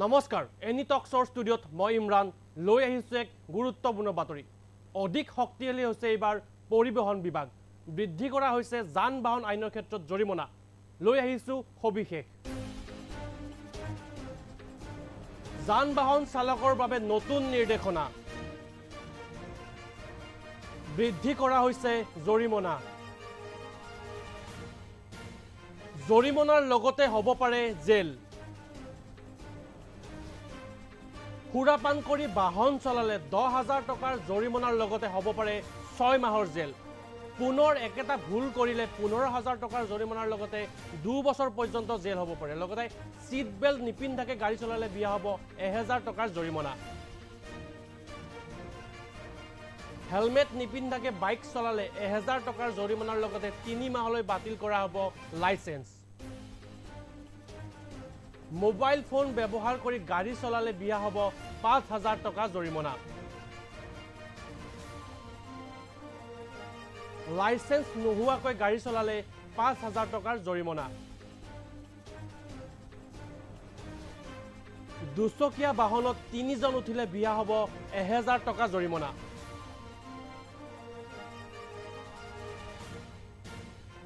নমস্কাৰ এনি টক্সৰ ষ্টুডিঅ'ত মই ইমৰান লৈ আহিছোঁ এক গুৰুত্বপূৰ্ণ বাতৰি অধিক শক্তিশালী হৈছে এইবাৰ পৰিবহণ বিভাগ বৃদ্ধি কৰা হৈছে যান বাহন আইনৰ ক্ষেত্ৰত জৰিমনা লৈ আহিছোঁ সবিশেষ যান বাহন চালকৰ বাবে নতুন নিৰ্দেশনা বৃদ্ধি কৰা হৈছে জৰিমনা জৰিমনাৰ লগতে হ'ব পাৰে জেল খুৰাপান কৰি বাহন চলালে 10,000 টকাৰ জৰিমনাৰ লগতে হ'ব পাৰে 6 মাহৰ জেল পুনৰ একেটা ভুল কৰিলে 15,000 টকাৰ জৰিমনাৰ লগতে 2 বছৰ পৰ্যন্ত জেল হ'ব পাৰে লগতে সিট বেল্ট নিপিন্ধাকে গাড়ী চলালে বিয়া হ'ব 1,000 টকাৰ জৰিমনা হেলমেট নিপিন্ধাকে বাইক চলালে 1,000 টকাৰ জৰিমনাৰ লগতে 3 মাহলৈ বাতিল কৰা হ'ব লাইসেন্স মোবাইল ফোন ব্যৱহাৰ কৰি গাড়ী চলালে বিয়া হ'ব 5,000 টকা জৰিমনা লাইসেন্স নোহোৱাকৈ গাড়ী চলালে 5,000 টকাৰ জৰিমনা দুচকীয়া বাহনত 3 জন উঠিলে বিয়া হ'ব 1,000 টকা জৰিমনা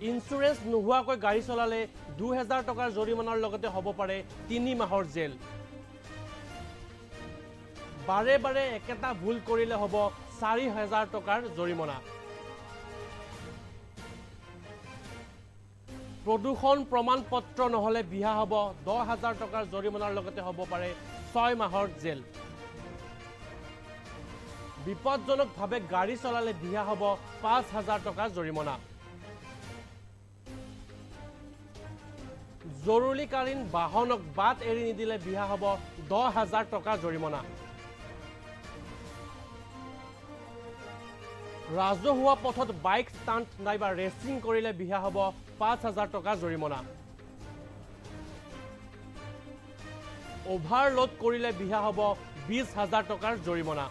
ইন্স্যুৰেন্স নোহোৱাকৈ গাড়ী চলালে 2,000 টকাৰ জৰিমনাৰ লগতে হ'ব পাৰে 3 মাহৰ জেল বাৰে বাৰে একেটা ভুল কৰিলে হ'ব 4,000 টকাৰ জৰিমনা প্ৰদূষণ প্ৰমাণ পত্ৰ নহলে বিয়া হ'ব 10,000 টকাৰ জৰিমনাৰ লগতে হ'ব পাৰে 6 মাহৰ জেল বিপদজনকভাৱে গাড়ী চলালে বিয়া হ'ব 5,000 টকাৰ জৰিমনা জৰুৰীকালীন বাহনক বাট এৰি নিদিলে বিয়া হ'ব 10,000 টকা জৰিমনা ৰাজহুৱা পথত বাইক ষ্টাণ্ট নাইবা ৰেচিং কৰিলে বিয়া হ'ব 5,000 টকা জৰিমনা অভাৰলোড কৰিলে বিয়া হ'ব 20,000 টকাৰ জৰিমনা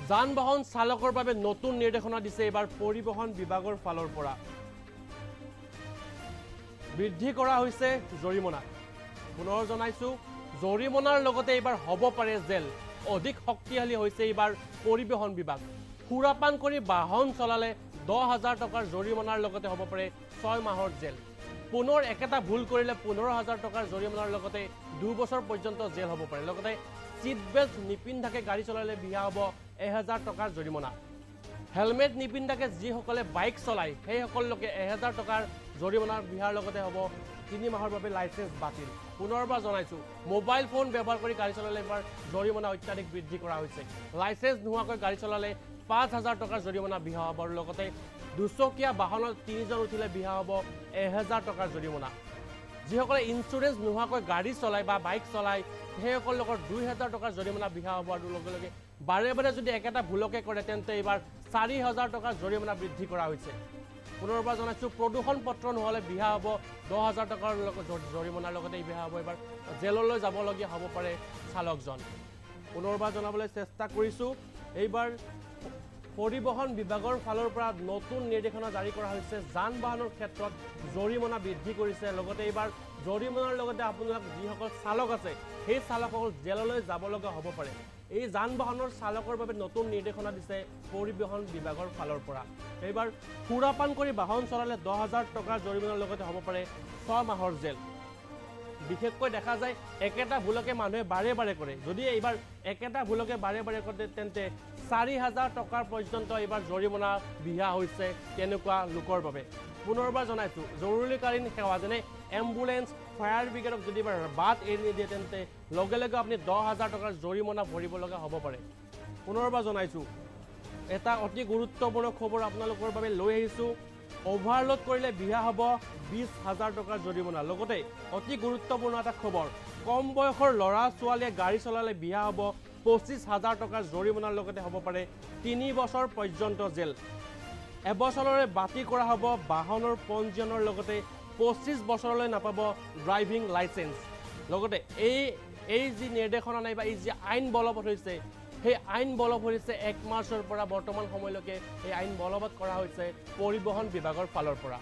যান বাহন চালকৰ বাবে নতুন নিৰ্দেশনা দিছে এবাৰ পৰিবহণ বিভাগৰ ফালৰ পৰা বৃদ্ধি কৰা হৈছে জৰিমনা পুনৰ জনাইছো জৰিমনাৰ লগতে এবাৰ হ'ব পাৰে জেল অধিক শক্তিশালী হৈছে এবাৰ পৰিবহণ বিভাগ খুৰাপান কৰি বাহন চলালে 10,000 টকাৰ জৰিমনাৰ লগতে হ'ব পাৰে 6 মাহৰ জেল পুনৰ একেটা ভুল কৰিলে 15,000 টকাৰ জৰিমনাৰ লগতে 2 বছৰ পৰ্যন্ত জেল হ'ব পাৰে লগতে সিট বেল্ট নিপিন্ধাকে গাড়ী চলালে বিয়া হ'ব 1,000 টকাৰ জৰিমনা হেলমেট নিপিন্ধাকে যিসকলে বাইক চলায় সেই সকল লোকে 1,000 টকাৰ জৰিমনাৰ বিহাৰ লগতে হ'ব 3 মাহৰ বাবে লাইসেন্স বাতিল পুনৰবাৰ জনাইছো মোবাইল ফোন ব্যৱহাৰ কৰি গাড়ী চলালে এবাৰ জৰিমনা অত্যাধিক বৃদ্ধি কৰা হৈছে লাইসেন্স নোহোৱাকৈ গাড়ী চলালে 5,000 টকাৰ জৰিমনা বিহা হ'ব লগতে দুচকীয়া বাহনত 3 জন উঠিলে বিহা হ'ব 1,000 টকাৰ জৰিমনা যিসকলে ইন্স্যুৰেন্স নোহোৱাকৈ গাড়ী চলায় বা বাইক চলায় সেইসকল লোকৰ 2,000 টকাৰ জৰিমনা বিহা হ'ব আৰু লগে লগে বাৰে বাৰে যদি একেটা ভুলকে কৰে তেন্তে এইবাৰ 4,000 টকাৰ জৰিমনা বৃদ্ধি কৰা হৈছে পুনৰবাৰ জনাইছো প্ৰদূষণ পত্ৰ নহলে বিহা হ'ব 10,000 টকাৰ জৰিমনাৰ লগতে বিহা হ'ব এবাৰ জেললৈ যাবলগীয়া হ'ব পাৰে চালকজন পুনৰবাৰ জনাবলৈ চেষ্টা কৰিছো এইবাৰ পৰিবহণ বিভাগৰ ফালৰ পৰা নতুন নিৰ্দেশনা জাৰি কৰা হৈছে যান বাহনৰ ক্ষেত্ৰত জৰিমনা বৃদ্ধি কৰিছে লগতে এইবাৰ জৰিমনাৰ লগতে আপোনালোক যিসকল চালক আছে সেই চালকসকল জেললৈ যাব লগা হ'ব পাৰে এই যান বাহনৰ চালকৰ বাবে নতুন নিৰ্দেশনা দিছে পৰিবহণ বিভাগৰ ফালৰ পৰা এইবাৰ খুৰাপান কৰি বাহন চলালে 10,000 টকাৰ জৰিমনাৰ লগতে হ'ব পাৰে 6 মাহৰ জেল বিশেষকৈ দেখা যায় একেটা ভুলকে মানুহে বাৰে বাৰে কৰে যদি এইবাৰ একেটা ভুলকে বাৰে বাৰে কৰে তেন্তে 4,000 টকাৰ পৰ্যন্ত এইবাৰ জৰিমনা বিহা হৈছে তেনেকুৱা লোকৰ বাবে পুনৰবাৰ জনাইছো জৰুৰীকালীন সেৱা যেনে এম্বুলেন্স ফায়াৰ ব্ৰিগেডক যদি বাট এৰি নিদিয়ে তেন্তে লগে লগে আপুনি 10,000 টকাৰ জৰিমনা ভৰিব লগা হ'ব পাৰে পুনৰবাৰ জনাইছো এটা অতি গুৰুত্বপূৰ্ণ খবৰ আপোনালোকৰ বাবে লৈ আহিছো অভাৰলোড কৰিলে বিয়া হ'ব 20,000 টকাৰ জৰিমনা লগতে অতি গুৰুত্বপূৰ্ণ এটা খবৰ কম বয়সৰ ল'ৰা ছোৱালীয়ে গাড়ী চলালে বিয়া হ'ব 25,000 টকাৰ জৰিমনাৰ লগতে হ'ব পাৰে 3 বছৰ পৰ্যন্ত জেল এবছৰলৈ বাতি কৰা হ'ব বাহনৰ পঞ্জীয়নৰ লগতে 25 বছৰলৈ নাপাব ড্ৰাইভিং লাইসেন্স লগতে এই যি নিৰ্দেশনা নাই বা এই যি আইন বলবৎ হৈছে সেই আইন বলবৎ হৈছে 1 মাৰ্চৰ পৰা বৰ্তমান সময়লৈকে এই আইন বলবৎ কৰা হৈছে পৰিবহণ বিভাগৰ ফালৰ পৰা